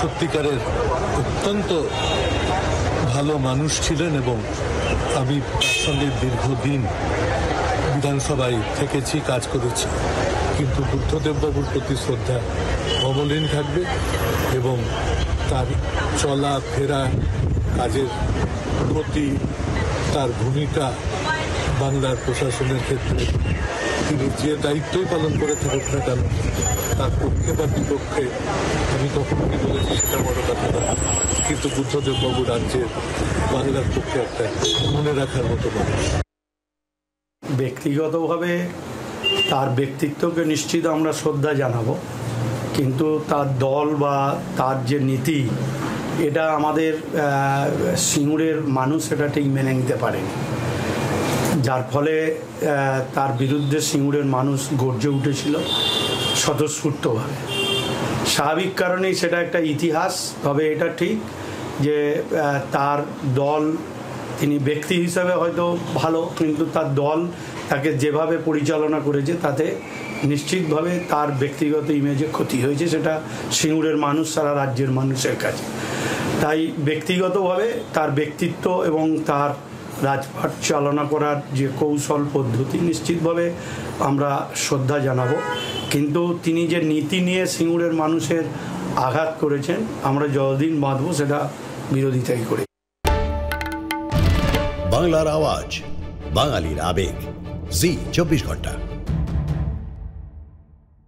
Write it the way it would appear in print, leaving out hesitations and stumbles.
সত্যিকারের অত্যন্ত ভালো মানুষ ছিলেন এবং আমি তার সঙ্গে দীর্ঘদিন বিধানসভায় থেকেছি, কাজ করেছি। কিন্তু বুদ্ধদেববাবুর প্রতি শ্রদ্ধা অমলিন থাকবে এবং তার চলা ফেরা, কাজের প্রতি তার ভূমিকা বাংলার প্রশাসনের ক্ষেত্রে তিনি যে দায়িত্বই পালন করে থাকুক না কেন, তার পক্ষে বা বিপক্ষে আমি কখনো কি বলেছি সেটা বড় কথা না, কিন্তু বুদ্ধদেববাবু রাজ্যের বাংলার পক্ষে একটা মনে রাখার মতো মানুষ। ব্যক্তিগতভাবে তার ব্যক্তিত্বকে নিশ্চিত আমরা শ্রদ্ধা জানাবো, কিন্তু তার দল বা তার যে নীতি, এটা আমাদের সিঙ্গুরের মানুষ এটা ঠিক মেনে নিতে পারেনি, যার ফলে তার বিরুদ্ধে সিঙ্গুরের মানুষ গর্জে উঠেছিল স্বতঃস্ফূর্তভাবে। স্বাভাবিক কারণেই সেটা একটা ইতিহাস। তবে এটা ঠিক যে তার দল, তিনি ব্যক্তি হিসাবে হয়তো ভালো, কিন্তু তার দল তাকে যেভাবে পরিচালনা করেছে তাতে নিশ্চিতভাবে তার ব্যক্তিগত ইমেজে ক্ষতি হয়েছে, সেটা সিঙ্গুরের মানুষ, সারা রাজ্যের মানুষের কাছে। তাই ব্যক্তিগতভাবে তার ব্যক্তিত্ব এবং তার রাজপাট চালনা করার যে কৌশল পদ্ধতি, নিশ্চিতভাবে আমরা শ্রদ্ধা জানাবো। কিন্তু তিনি যে নীতি নিয়ে সিঙ্গুরের মানুষের আঘাত করেছেন, আমরা যতদিন বাঁধব সেটা বিরোধিতাই করি। বাংলার আওয়াজ, বাঙালির আবেগ, জি 24 ঘন্টা।